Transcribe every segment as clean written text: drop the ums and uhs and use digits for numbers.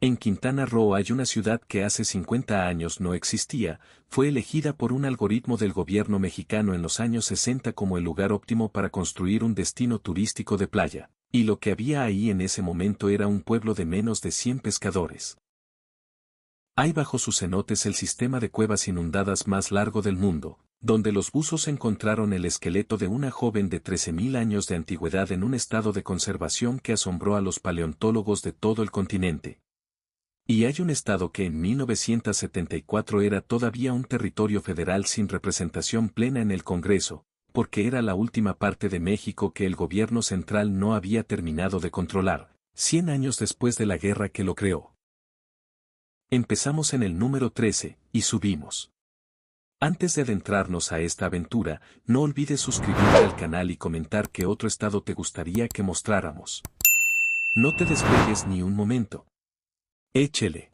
En Quintana Roo hay una ciudad que hace 50 años no existía, fue elegida por un algoritmo del gobierno mexicano en los años 60 como el lugar óptimo para construir un destino turístico de playa, y lo que había ahí en ese momento era un pueblo de menos de 100 pescadores. Hay bajo sus cenotes el sistema de cuevas inundadas más largo del mundo, donde los buzos encontraron el esqueleto de una joven de 13.000 años de antigüedad en un estado de conservación que asombró a los paleontólogos de todo el continente. Y hay un estado que en 1974 era todavía un territorio federal sin representación plena en el Congreso, porque era la última parte de México que el gobierno central no había terminado de controlar, 100 años después de la guerra que lo creó. Empezamos en el número 13, y subimos. Antes de adentrarnos a esta aventura, no olvides suscribirte al canal y comentar qué otro estado te gustaría que mostráramos. No te despegues ni un momento. Échele.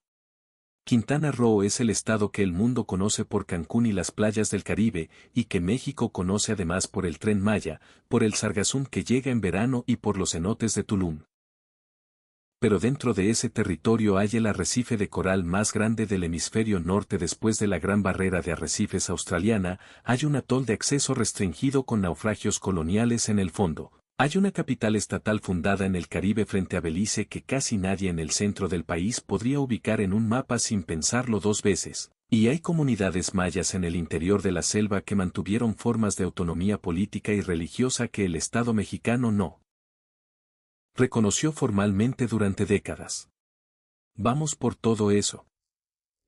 Quintana Roo es el estado que el mundo conoce por Cancún y las playas del Caribe, y que México conoce además por el Tren Maya, por el Sargassum que llega en verano y por los cenotes de Tulum. Pero dentro de ese territorio hay el arrecife de coral más grande del hemisferio norte después de la Gran Barrera de Arrecifes australiana, hay un atol de acceso restringido con naufragios coloniales en el fondo, hay una capital estatal fundada en el Caribe frente a Belice que casi nadie en el centro del país podría ubicar en un mapa sin pensarlo dos veces, y hay comunidades mayas en el interior de la selva que mantuvieron formas de autonomía política y religiosa que el Estado mexicano no reconoció formalmente durante décadas. Vamos por todo eso.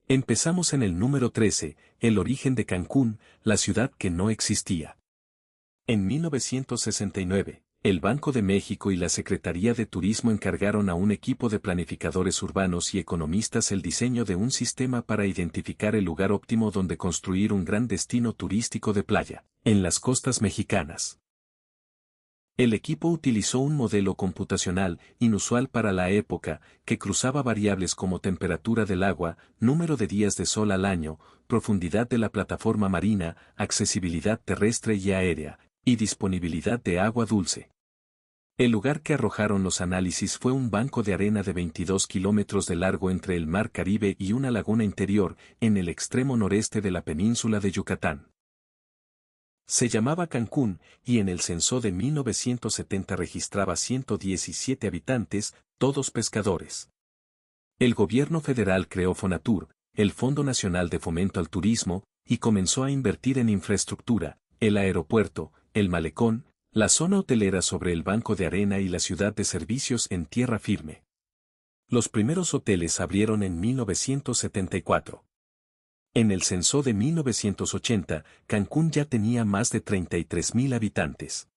Empezamos en el número 13, el origen de Cancún, la ciudad que no existía. En 1969, el Banco de México y la Secretaría de Turismo encargaron a un equipo de planificadores urbanos y economistas el diseño de un sistema para identificar el lugar óptimo donde construir un gran destino turístico de playa, en las costas mexicanas. El equipo utilizó un modelo computacional, inusual para la época, que cruzaba variables como temperatura del agua, número de días de sol al año, profundidad de la plataforma marina, accesibilidad terrestre y aérea, y disponibilidad de agua dulce. El lugar que arrojaron los análisis fue un banco de arena de 22 kilómetros de largo entre el Mar Caribe y una laguna interior, en el extremo noreste de la península de Yucatán. Se llamaba Cancún, y en el censo de 1970 registraba 117 habitantes, todos pescadores. El gobierno federal creó Fonatur, el Fondo Nacional de Fomento al Turismo, y comenzó a invertir en infraestructura, el aeropuerto, el malecón, la zona hotelera sobre el banco de arena y la ciudad de servicios en tierra firme. Los primeros hoteles abrieron en 1974. En el censo de 1980, Cancún ya tenía más de 33.000 habitantes.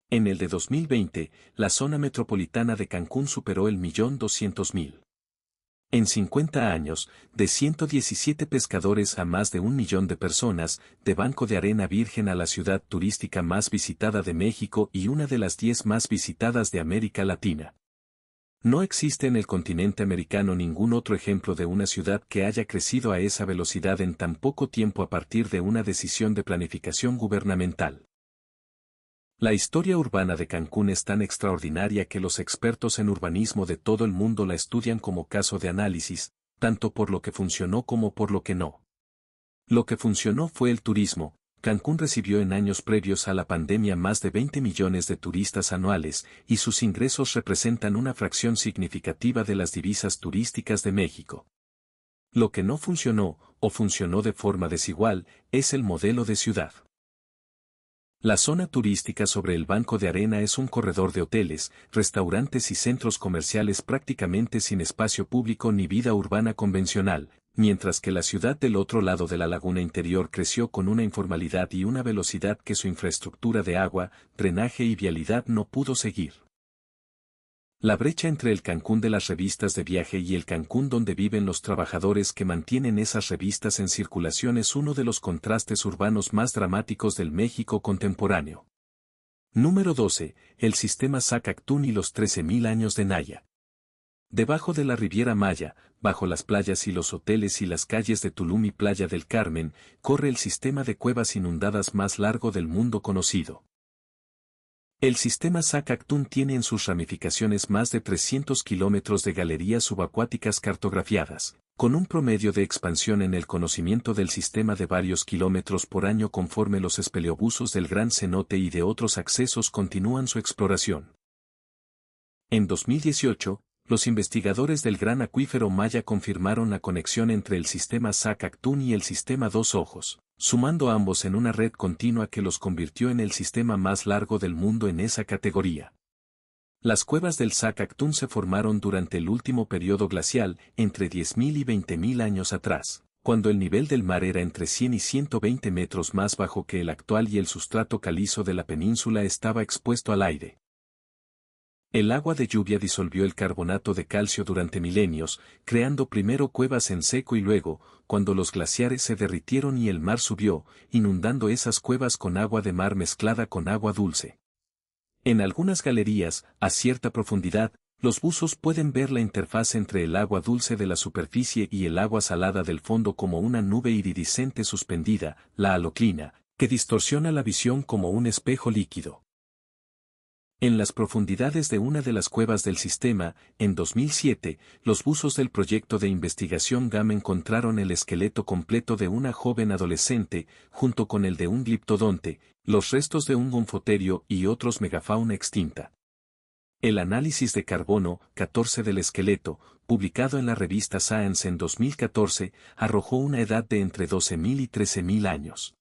En el de 2020, la zona metropolitana de Cancún superó el 1.200.000. En 50 años, de 117 pescadores a más de 1 millón de personas, de Banco de Arena Virgen a la ciudad turística más visitada de México y una de las 10 más visitadas de América Latina. No existe en el continente americano ningún otro ejemplo de una ciudad que haya crecido a esa velocidad en tan poco tiempo a partir de una decisión de planificación gubernamental. La historia urbana de Cancún es tan extraordinaria que los expertos en urbanismo de todo el mundo la estudian como caso de análisis, tanto por lo que funcionó como por lo que no. Lo que funcionó fue el turismo. Cancún recibió en años previos a la pandemia más de 20 millones de turistas anuales, y sus ingresos representan una fracción significativa de las divisas turísticas de México. Lo que no funcionó, o funcionó de forma desigual, es el modelo de ciudad. La zona turística sobre el Banco de Arena es un corredor de hoteles, restaurantes y centros comerciales prácticamente sin espacio público ni vida urbana convencional, mientras que la ciudad del otro lado de la laguna interior creció con una informalidad y una velocidad que su infraestructura de agua, drenaje y vialidad no pudo seguir. La brecha entre el Cancún de las revistas de viaje y el Cancún donde viven los trabajadores que mantienen esas revistas en circulación es uno de los contrastes urbanos más dramáticos del México contemporáneo. Número 12. El sistema Zacactún y los 13.000 años de Naya. Debajo de la Riviera Maya, bajo las playas y los hoteles y las calles de Tulum y Playa del Carmen, corre el sistema de cuevas inundadas más largo del mundo conocido. El sistema Sac-Actun tiene en sus ramificaciones más de 300 kilómetros de galerías subacuáticas cartografiadas, con un promedio de expansión en el conocimiento del sistema de varios kilómetros por año conforme los espeleobusos del Gran Cenote y de otros accesos continúan su exploración. En 2018, los investigadores del Gran Acuífero Maya confirmaron la conexión entre el sistema Sac-Actun y el sistema Dos Ojos, sumando ambos en una red continua que los convirtió en el sistema más largo del mundo en esa categoría. Las cuevas del Sac-Actun se formaron durante el último periodo glacial, entre 10.000 y 20.000 años atrás, cuando el nivel del mar era entre 100 y 120 metros más bajo que el actual y el sustrato calizo de la península estaba expuesto al aire. El agua de lluvia disolvió el carbonato de calcio durante milenios, creando primero cuevas en seco y luego, cuando los glaciares se derritieron y el mar subió, inundando esas cuevas con agua de mar mezclada con agua dulce. En algunas galerías, a cierta profundidad, los buzos pueden ver la interfaz entre el agua dulce de la superficie y el agua salada del fondo como una nube iridiscente suspendida, la haloclina, que distorsiona la visión como un espejo líquido. En las profundidades de una de las cuevas del sistema, en 2007, los buzos del proyecto de investigación GAM encontraron el esqueleto completo de una joven adolescente, junto con el de un gliptodonte, los restos de un gonfoterio y otros megafauna extinta. El análisis de carbono 14 del esqueleto, publicado en la revista Science en 2014, arrojó una edad de entre 12.000 y 13.000 años.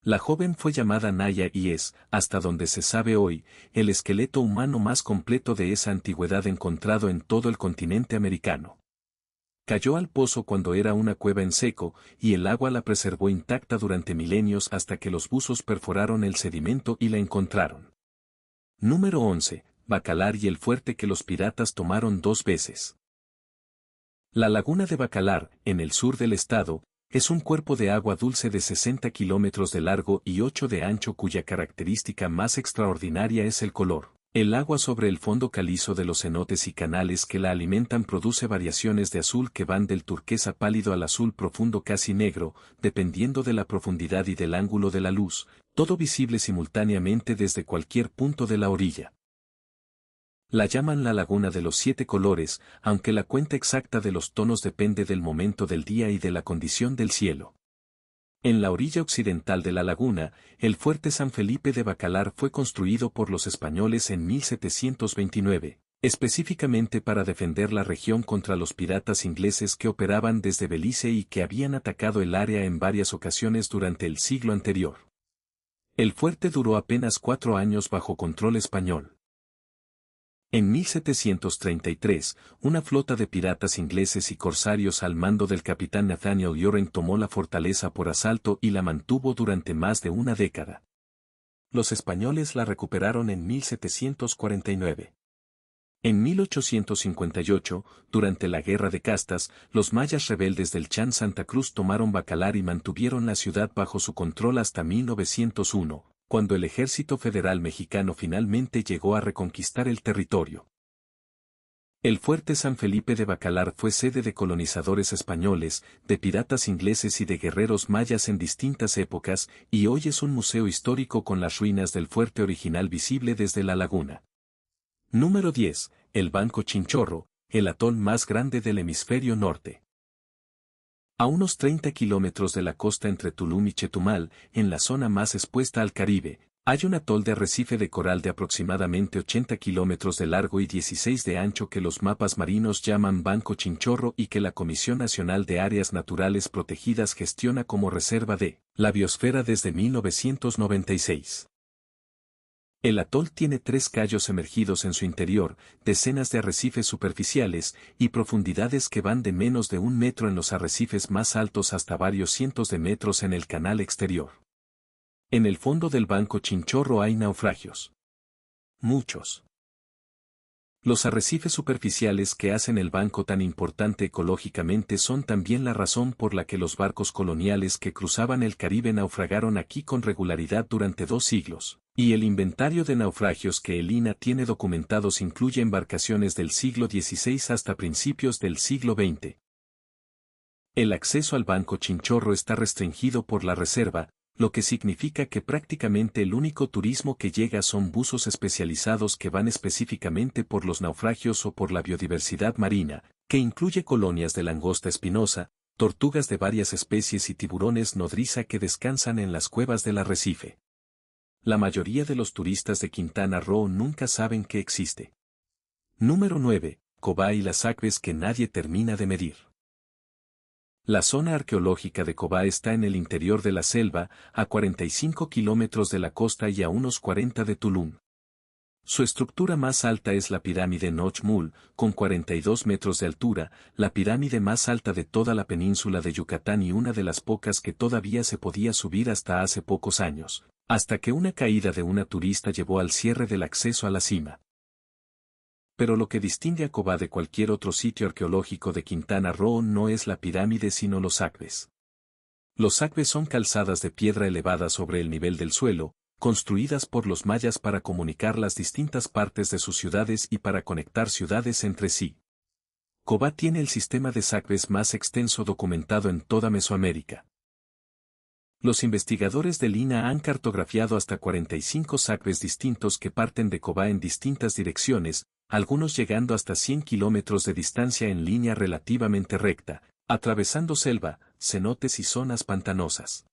La joven fue llamada Naya y es, hasta donde se sabe hoy, el esqueleto humano más completo de esa antigüedad encontrado en todo el continente americano. Cayó al pozo cuando era una cueva en seco, y el agua la preservó intacta durante milenios hasta que los buzos perforaron el sedimento y la encontraron. Número 11. Bacalar y el fuerte que los piratas tomaron 2 veces. La laguna de Bacalar, en el sur del estado, es un cuerpo de agua dulce de 60 kilómetros de largo y 8 de ancho cuya característica más extraordinaria es el color. El agua sobre el fondo calizo de los cenotes y canales que la alimentan produce variaciones de azul que van del turquesa pálido al azul profundo casi negro, dependiendo de la profundidad y del ángulo de la luz, todo visible simultáneamente desde cualquier punto de la orilla. La llaman la laguna de los 7 colores, aunque la cuenta exacta de los tonos depende del momento del día y de la condición del cielo. En la orilla occidental de la laguna, el fuerte San Felipe de Bacalar fue construido por los españoles en 1729, específicamente para defender la región contra los piratas ingleses que operaban desde Belice y que habían atacado el área en varias ocasiones durante el siglo anterior. El fuerte duró apenas 4 años bajo control español. En 1733, una flota de piratas ingleses y corsarios al mando del capitán Nathaniel Yoren tomó la fortaleza por asalto y la mantuvo durante más de una década. Los españoles la recuperaron en 1749. En 1858, durante la Guerra de Castas, los mayas rebeldes del Chan Santa Cruz tomaron Bacalar y mantuvieron la ciudad bajo su control hasta 1901. Cuando el ejército federal mexicano finalmente llegó a reconquistar el territorio. El fuerte San Felipe de Bacalar fue sede de colonizadores españoles, de piratas ingleses y de guerreros mayas en distintas épocas, y hoy es un museo histórico con las ruinas del fuerte original visible desde la laguna. Número 10. El Banco Chinchorro, el atol más grande del hemisferio norte. A unos 30 kilómetros de la costa entre Tulum y Chetumal, en la zona más expuesta al Caribe, hay un atol de arrecife de coral de aproximadamente 80 kilómetros de largo y 16 de ancho que los mapas marinos llaman Banco Chinchorro y que la Comisión Nacional de Áreas Naturales Protegidas gestiona como reserva de la biosfera desde 1996. El atol tiene 3 cayos emergidos en su interior, decenas de arrecifes superficiales, y profundidades que van de menos de 1 metro en los arrecifes más altos hasta varios cientos de metros en el canal exterior. En el fondo del Banco Chinchorro hay naufragios. Muchos. Los arrecifes superficiales que hacen el banco tan importante ecológicamente son también la razón por la que los barcos coloniales que cruzaban el Caribe naufragaron aquí con regularidad durante 2 siglos, y el inventario de naufragios que el INAH tiene documentados incluye embarcaciones del siglo XVI hasta principios del siglo XX. El acceso al Banco Chinchorro está restringido por la reserva, lo que significa que prácticamente el único turismo que llega son buzos especializados que van específicamente por los naufragios o por la biodiversidad marina, que incluye colonias de langosta espinosa, tortugas de varias especies y tiburones nodriza que descansan en las cuevas del arrecife. La mayoría de los turistas de Quintana Roo nunca saben que existe. Número 9. Cobá y las acves que nadie termina de medir. La zona arqueológica de Cobá está en el interior de la selva, a 45 kilómetros de la costa y a unos 40 de Tulum. Su estructura más alta es la pirámide Noch Mul, con 42 metros de altura, la pirámide más alta de toda la península de Yucatán y una de las pocas que todavía se podía subir hasta hace pocos años, hasta que una caída de una turista llevó al cierre del acceso a la cima. Pero lo que distingue a Cobá de cualquier otro sitio arqueológico de Quintana Roo no es la pirámide sino los acves. Los acves son calzadas de piedra elevadas sobre el nivel del suelo, construidas por los mayas para comunicar las distintas partes de sus ciudades y para conectar ciudades entre sí. Cobá tiene el sistema de acves más extenso documentado en toda Mesoamérica. Los investigadores del INAH han cartografiado hasta 45 acves distintos que parten de Cobá en distintas direcciones, algunos llegando hasta 100 kilómetros de distancia en línea relativamente recta, atravesando selva, cenotes y zonas pantanosas.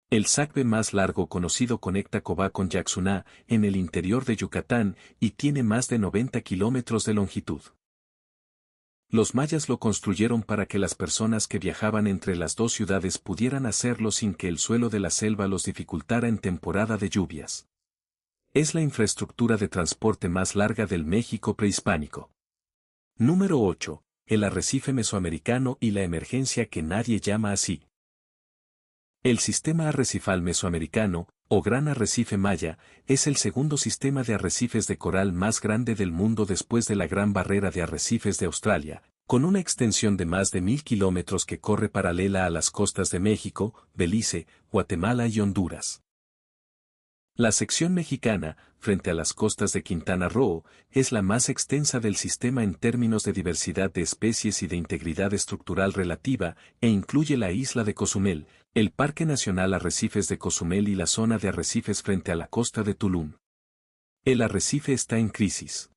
El sacbe más largo conocido conecta Cobá con Yaxuná, en el interior de Yucatán, y tiene más de 90 kilómetros de longitud. Los mayas lo construyeron para que las personas que viajaban entre las dos ciudades pudieran hacerlo sin que el suelo de la selva los dificultara en temporada de lluvias. Es la infraestructura de transporte más larga del México prehispánico. Número 8. El arrecife mesoamericano y la emergencia que nadie llama así. El sistema arrecifal mesoamericano, o Gran Arrecife Maya, es el segundo sistema de arrecifes de coral más grande del mundo después de la Gran Barrera de Arrecifes de Australia, con una extensión de más de 1000 kilómetros que corre paralela a las costas de México, Belice, Guatemala y Honduras. La sección mexicana, frente a las costas de Quintana Roo, es la más extensa del sistema en términos de diversidad de especies y de integridad estructural relativa, e incluye la isla de Cozumel, el Parque Nacional Arrecifes de Cozumel y la zona de arrecifes frente a la costa de Tulum. El arrecife está en crisis.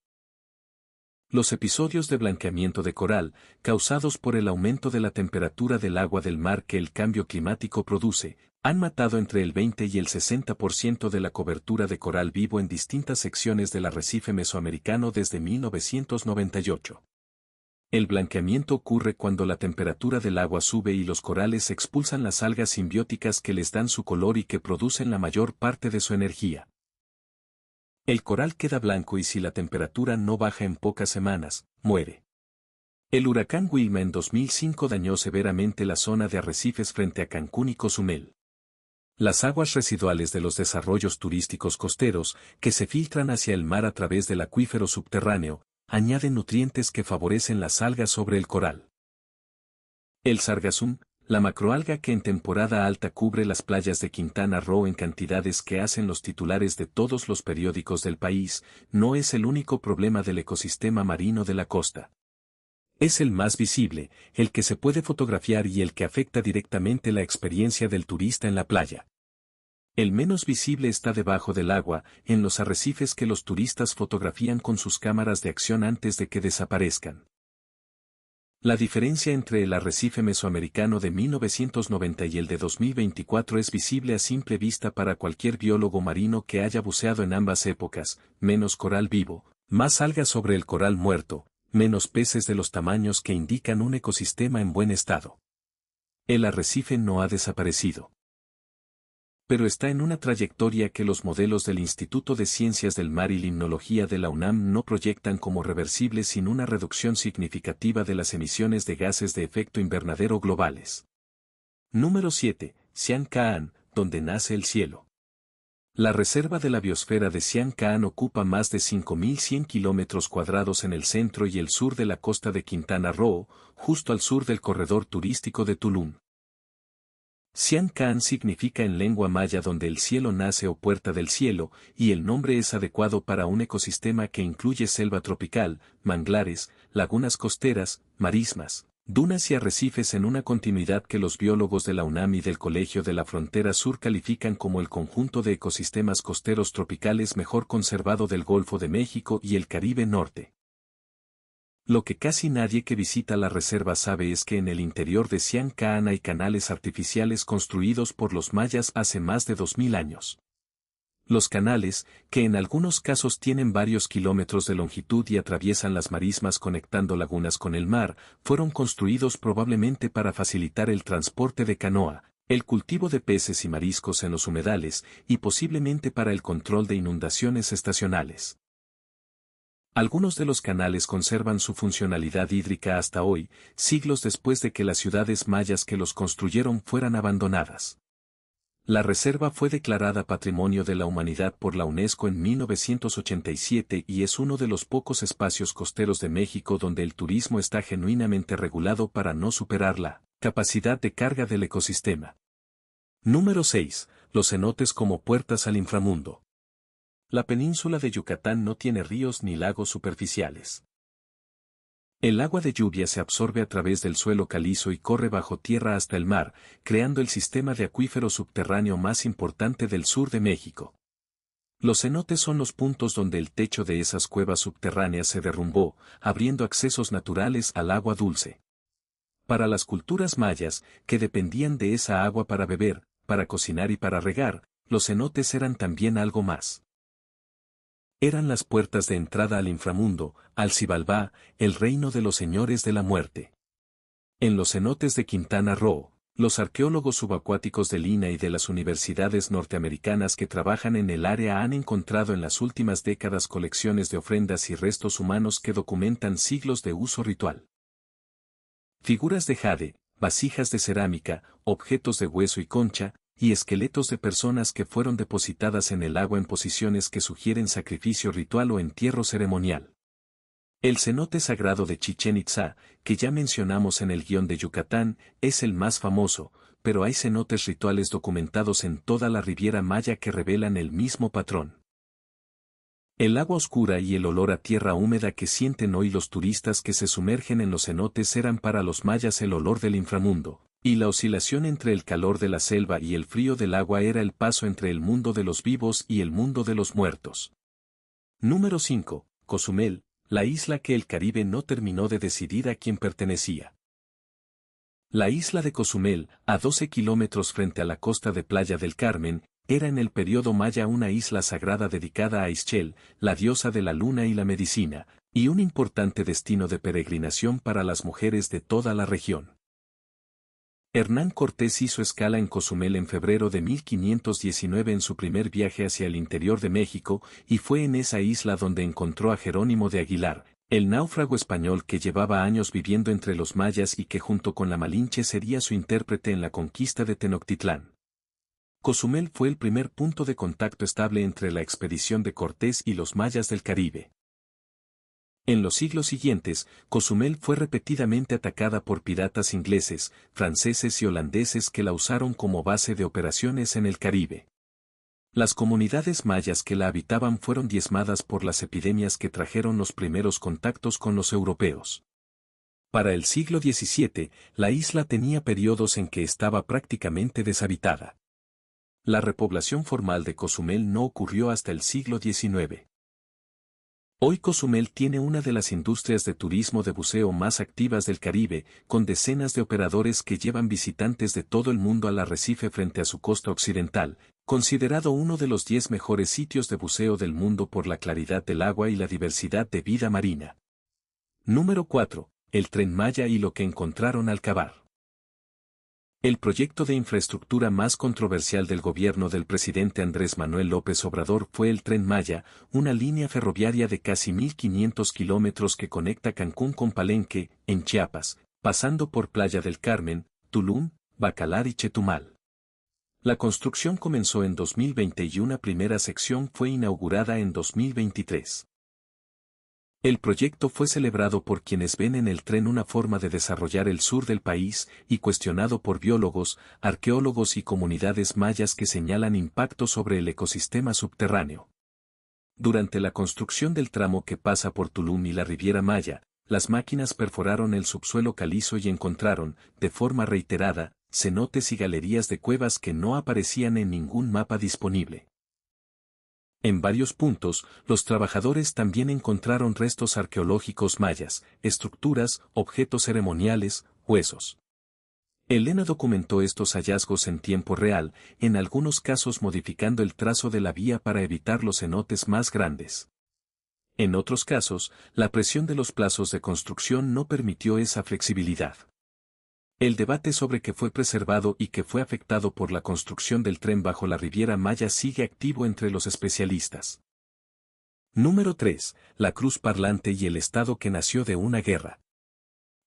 Los episodios de blanqueamiento de coral, causados por el aumento de la temperatura del agua del mar que el cambio climático produce, han matado entre el 20 y el 60% de la cobertura de coral vivo en distintas secciones del arrecife mesoamericano desde 1998. El blanqueamiento ocurre cuando la temperatura del agua sube y los corales expulsan las algas simbióticas que les dan su color y que producen la mayor parte de su energía. El coral queda blanco y si la temperatura no baja en pocas semanas, muere. El huracán Wilma en 2005 dañó severamente la zona de arrecifes frente a Cancún y Cozumel. Las aguas residuales de los desarrollos turísticos costeros, que se filtran hacia el mar a través del acuífero subterráneo, añaden nutrientes que favorecen las algas sobre el coral. El sargassum, la macroalga que en temporada alta cubre las playas de Quintana Roo en cantidades que hacen los titulares de todos los periódicos del país, no es el único problema del ecosistema marino de la costa. Es el más visible, el que se puede fotografiar y el que afecta directamente la experiencia del turista en la playa. El menos visible está debajo del agua, en los arrecifes que los turistas fotografían con sus cámaras de acción antes de que desaparezcan. La diferencia entre el arrecife mesoamericano de 1990 y el de 2024 es visible a simple vista para cualquier biólogo marino que haya buceado en ambas épocas: menos coral vivo, más algas sobre el coral muerto, menos peces de los tamaños que indican un ecosistema en buen estado. El arrecife no ha desaparecido, pero está en una trayectoria que los modelos del Instituto de Ciencias del Mar y Limnología de la UNAM no proyectan como reversible sin una reducción significativa de las emisiones de gases de efecto invernadero globales. Número 7. Sian Ka'an, donde nace el cielo. La reserva de la biosfera de Sian Ka'an ocupa más de 5.100 kilómetros cuadrados en el centro y el sur de la costa de Quintana Roo, justo al sur del corredor turístico de Tulum. Sian Ka'an significa en lengua maya donde el cielo nace o puerta del cielo, y el nombre es adecuado para un ecosistema que incluye selva tropical, manglares, lagunas costeras, marismas, Dunas y arrecifes en una continuidad que los biólogos de la UNAM y del Colegio de la Frontera Sur califican como el conjunto de ecosistemas costeros tropicales mejor conservado del Golfo de México y el Caribe Norte. Lo que casi nadie que visita la reserva sabe es que en el interior de Sian Ka'an hay canales artificiales construidos por los mayas hace más de 2000 años. Los canales, que en algunos casos tienen varios kilómetros de longitud y atraviesan las marismas conectando lagunas con el mar, fueron construidos probablemente para facilitar el transporte de canoa, el cultivo de peces y mariscos en los humedales, y posiblemente para el control de inundaciones estacionales. Algunos de los canales conservan su funcionalidad hídrica hasta hoy, siglos después de que las ciudades mayas que los construyeron fueran abandonadas. La reserva fue declarada Patrimonio de la Humanidad por la UNESCO en 1987 y es uno de los pocos espacios costeros de México donde el turismo está genuinamente regulado para no superar la capacidad de carga del ecosistema. Número 6. Los cenotes como puertas al inframundo. La península de Yucatán no tiene ríos ni lagos superficiales. El agua de lluvia se absorbe a través del suelo calizo y corre bajo tierra hasta el mar, creando el sistema de acuífero subterráneo más importante del sur de México. Los cenotes son los puntos donde el techo de esas cuevas subterráneas se derrumbó, abriendo accesos naturales al agua dulce. Para las culturas mayas, que dependían de esa agua para beber, para cocinar y para regar, los cenotes eran también algo más. Eran las puertas de entrada al inframundo, al Xibalbá, el reino de los señores de la muerte. En los cenotes de Quintana Roo, los arqueólogos subacuáticos de Lina y de las universidades norteamericanas que trabajan en el área han encontrado en las últimas décadas colecciones de ofrendas y restos humanos que documentan siglos de uso ritual. Figuras de jade, vasijas de cerámica, objetos de hueso y concha, y esqueletos de personas que fueron depositadas en el agua en posiciones que sugieren sacrificio ritual o entierro ceremonial. El cenote sagrado de Chichén Itzá, que ya mencionamos en el guión de Yucatán, es el más famoso, pero hay cenotes rituales documentados en toda la Riviera Maya que revelan el mismo patrón. El agua oscura y el olor a tierra húmeda que sienten hoy los turistas que se sumergen en los cenotes eran para los mayas el olor del inframundo. Y la oscilación entre el calor de la selva y el frío del agua era el paso entre el mundo de los vivos y el mundo de los muertos. Número 5. Cozumel, la isla que el Caribe no terminó de decidir a quién pertenecía. La isla de Cozumel, a 12 kilómetros frente a la costa de Playa del Carmen, era en el periodo maya una isla sagrada dedicada a Ixchel, la diosa de la luna y la medicina, y un importante destino de peregrinación para las mujeres de toda la región. Hernán Cortés hizo escala en Cozumel en febrero de 1519 en su primer viaje hacia el interior de México, y fue en esa isla donde encontró a Jerónimo de Aguilar, el náufrago español que llevaba años viviendo entre los mayas y que junto con la Malinche sería su intérprete en la conquista de Tenochtitlán. Cozumel fue el primer punto de contacto estable entre la expedición de Cortés y los mayas del Caribe. En los siglos siguientes, Cozumel fue repetidamente atacada por piratas ingleses, franceses y holandeses que la usaron como base de operaciones en el Caribe. Las comunidades mayas que la habitaban fueron diezmadas por las epidemias que trajeron los primeros contactos con los europeos. Para el siglo XVII, la isla tenía periodos en que estaba prácticamente deshabitada. La repoblación formal de Cozumel no ocurrió hasta el siglo XIX. Hoy Cozumel tiene una de las industrias de turismo de buceo más activas del Caribe, con decenas de operadores que llevan visitantes de todo el mundo al arrecife frente a su costa occidental, considerado uno de los 10 mejores sitios de buceo del mundo por la claridad del agua y la diversidad de vida marina. Número 4. El Tren Maya y lo que encontraron al cavar. El proyecto de infraestructura más controversial del gobierno del presidente Andrés Manuel López Obrador fue el Tren Maya, una línea ferroviaria de casi 1.500 kilómetros que conecta Cancún con Palenque, en Chiapas, pasando por Playa del Carmen, Tulum, Bacalar y Chetumal. La construcción comenzó en 2020 y una primera sección fue inaugurada en 2023. El proyecto fue celebrado por quienes ven en el tren una forma de desarrollar el sur del país y cuestionado por biólogos, arqueólogos y comunidades mayas que señalan impactos sobre el ecosistema subterráneo. Durante la construcción del tramo que pasa por Tulum y la Riviera Maya, las máquinas perforaron el subsuelo calizo y encontraron, de forma reiterada, cenotes y galerías de cuevas que no aparecían en ningún mapa disponible. En varios puntos, los trabajadores también encontraron restos arqueológicos mayas, estructuras, objetos ceremoniales, huesos. Elena documentó estos hallazgos en tiempo real, en algunos casos modificando el trazo de la vía para evitar los cenotes más grandes. En otros casos, la presión de los plazos de construcción no permitió esa flexibilidad. El debate sobre qué fue preservado y qué fue afectado por la construcción del tren bajo la Riviera Maya sigue activo entre los especialistas. Número 3. La cruz parlante y el Estado que nació de una guerra.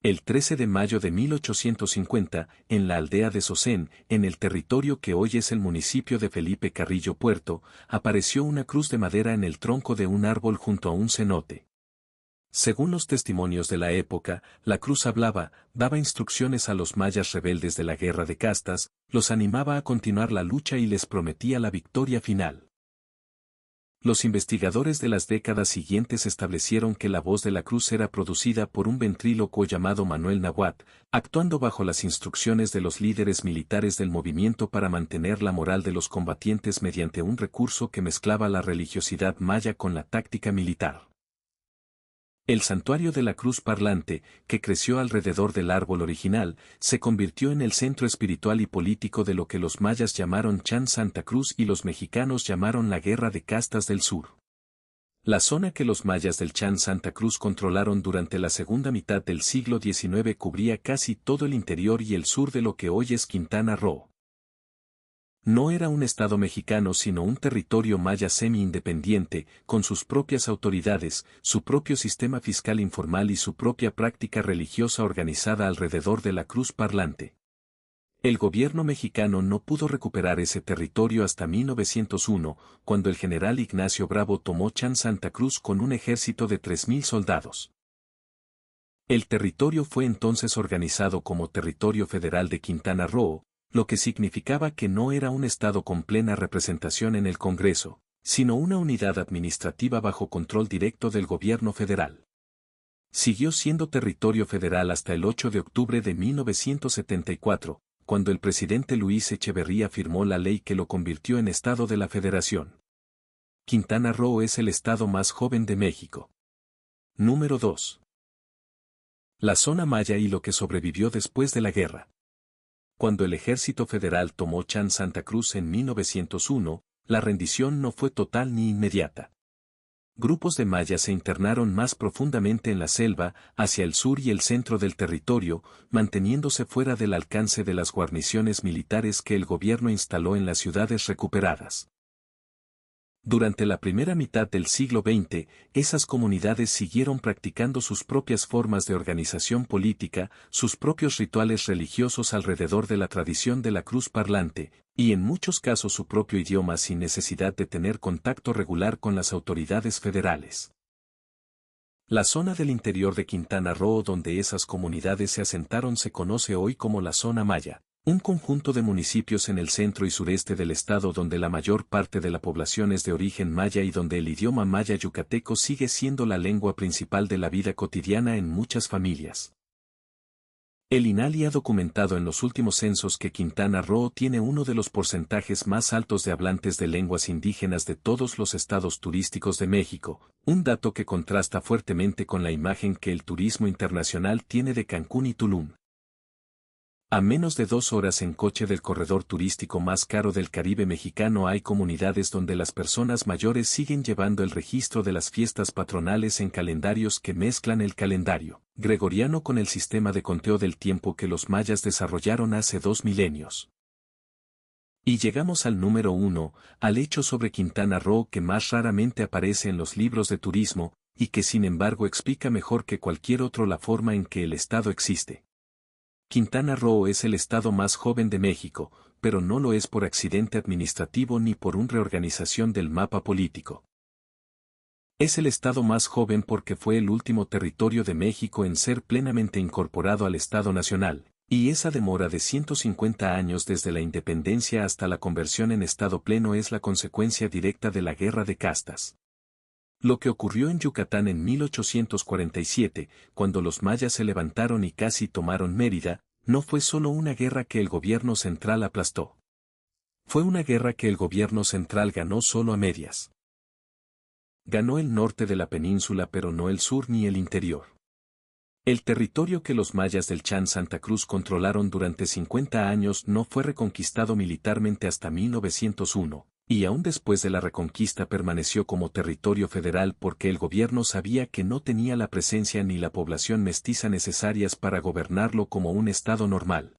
El 13 de mayo de 1850, en la aldea de Sosén, en el territorio que hoy es el municipio de Felipe Carrillo Puerto, apareció una cruz de madera en el tronco de un árbol junto a un cenote. Según los testimonios de la época, la cruz hablaba, daba instrucciones a los mayas rebeldes de la guerra de castas, los animaba a continuar la lucha y les prometía la victoria final. Los investigadores de las décadas siguientes establecieron que la voz de la cruz era producida por un ventrílocuo llamado Manuel Nahuatl, actuando bajo las instrucciones de los líderes militares del movimiento para mantener la moral de los combatientes mediante un recurso que mezclaba la religiosidad maya con la táctica militar. El santuario de la cruz parlante, que creció alrededor del árbol original, se convirtió en el centro espiritual y político de lo que los mayas llamaron Chan Santa Cruz y los mexicanos llamaron la Guerra de Castas del Sur. La zona que los mayas del Chan Santa Cruz controlaron durante la segunda mitad del siglo XIX cubría casi todo el interior y el sur de lo que hoy es Quintana Roo. No era un estado mexicano sino un territorio maya semi-independiente, con sus propias autoridades, su propio sistema fiscal informal y su propia práctica religiosa organizada alrededor de la cruz parlante. El gobierno mexicano no pudo recuperar ese territorio hasta 1901, cuando el general Ignacio Bravo tomó Chan Santa Cruz con un ejército de 3,000 soldados. El territorio fue entonces organizado como Territorio Federal de Quintana Roo, lo que significaba que no era un estado con plena representación en el Congreso, sino una unidad administrativa bajo control directo del gobierno federal. Siguió siendo territorio federal hasta el 8 de octubre de 1974, cuando el presidente Luis Echeverría firmó la ley que lo convirtió en estado de la Federación. Quintana Roo es el estado más joven de México. Número 2. La zona maya y lo que sobrevivió después de la guerra. Cuando el ejército federal tomó Chan Santa Cruz en 1901, la rendición no fue total ni inmediata. Grupos de mayas se internaron más profundamente en la selva, hacia el sur y el centro del territorio, manteniéndose fuera del alcance de las guarniciones militares que el gobierno instaló en las ciudades recuperadas. Durante la primera mitad del siglo XX, esas comunidades siguieron practicando sus propias formas de organización política, sus propios rituales religiosos alrededor de la tradición de la cruz parlante, y en muchos casos su propio idioma sin necesidad de tener contacto regular con las autoridades federales. La zona del interior de Quintana Roo donde esas comunidades se asentaron se conoce hoy como la zona maya. Un conjunto de municipios en el centro y sureste del estado donde la mayor parte de la población es de origen maya y donde el idioma maya yucateco sigue siendo la lengua principal de la vida cotidiana en muchas familias. El INALI ha documentado en los últimos censos que Quintana Roo tiene uno de los porcentajes más altos de hablantes de lenguas indígenas de todos los estados turísticos de México, un dato que contrasta fuertemente con la imagen que el turismo internacional tiene de Cancún y Tulum. A menos de 2 horas en coche del corredor turístico más caro del Caribe mexicano hay comunidades donde las personas mayores siguen llevando el registro de las fiestas patronales en calendarios que mezclan el calendario gregoriano con el sistema de conteo del tiempo que los mayas desarrollaron hace 2 milenios. Y llegamos al número 1, al hecho sobre Quintana Roo que más raramente aparece en los libros de turismo, y que sin embargo explica mejor que cualquier otro la forma en que el estado existe. Quintana Roo es el estado más joven de México, pero no lo es por accidente administrativo ni por una reorganización del mapa político. Es el estado más joven porque fue el último territorio de México en ser plenamente incorporado al Estado Nacional, y esa demora de 150 años desde la independencia hasta la conversión en estado pleno es la consecuencia directa de la Guerra de Castas. Lo que ocurrió en Yucatán en 1847, cuando los mayas se levantaron y casi tomaron Mérida, no fue solo una guerra que el gobierno central aplastó. Fue una guerra que el gobierno central ganó solo a medias. Ganó el norte de la península pero no el sur ni el interior. El territorio que los mayas del Chan Santa Cruz controlaron durante 50 años no fue reconquistado militarmente hasta 1901, y aún después de la reconquista permaneció como territorio federal porque el gobierno sabía que no tenía la presencia ni la población mestiza necesarias para gobernarlo como un estado normal.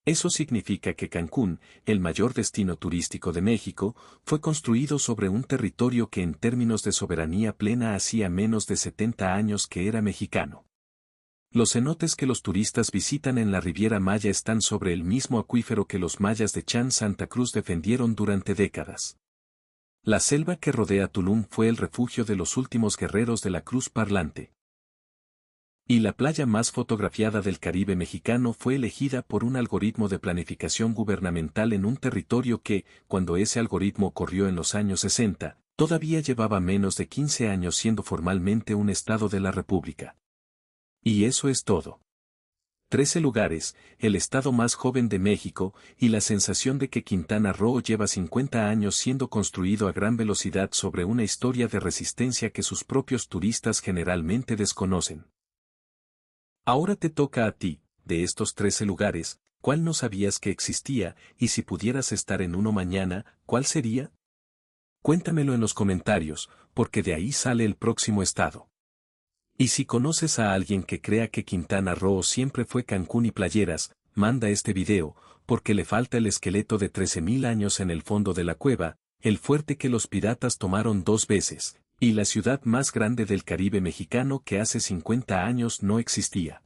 Eso significa que Cancún, el mayor destino turístico de México, fue construido sobre un territorio que en términos de soberanía plena hacía menos de 70 años que era mexicano. Los cenotes que los turistas visitan en la Riviera Maya están sobre el mismo acuífero que los mayas de Chan Santa Cruz defendieron durante décadas. La selva que rodea Tulum fue el refugio de los últimos guerreros de la Cruz Parlante. Y la playa más fotografiada del Caribe mexicano fue elegida por un algoritmo de planificación gubernamental en un territorio que, cuando ese algoritmo corrió en los años 60, todavía llevaba menos de 15 años siendo formalmente un estado de la República. Y eso es todo. 13 lugares, el estado más joven de México, y la sensación de que Quintana Roo lleva 50 años siendo construido a gran velocidad sobre una historia de resistencia que sus propios turistas generalmente desconocen. Ahora te toca a ti, de estos 13 lugares, ¿cuál no sabías que existía, y si pudieras estar en uno mañana, cuál sería? Cuéntamelo en los comentarios, porque de ahí sale el próximo estado. Y si conoces a alguien que crea que Quintana Roo siempre fue Cancún y playeras, manda este video, porque le falta el esqueleto de 13.000 años en el fondo de la cueva, el fuerte que los piratas tomaron 2 veces, y la ciudad más grande del Caribe mexicano que hace 50 años no existía.